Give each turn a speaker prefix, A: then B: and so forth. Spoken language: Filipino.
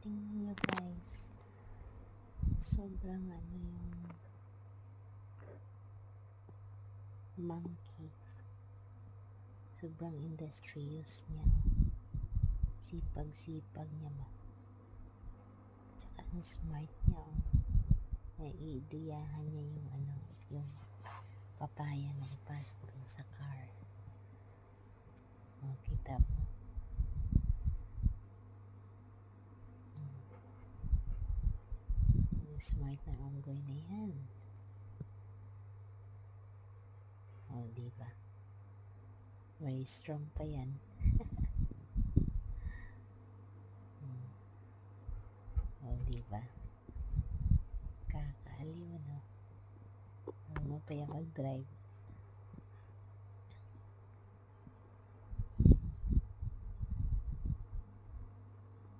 A: tingnan nyo guys, sobrang yung monkey, sobrang industrious niya, sipag niya ba, tsaka ang smart niya, naiidiyahan niya yung papaya na ipasok dun sa car. Kita mo, smart na unggoy na yan. Diba? Very strong pa yan. Diba? Kakaaliw, no? Ano pa yan mag-drive?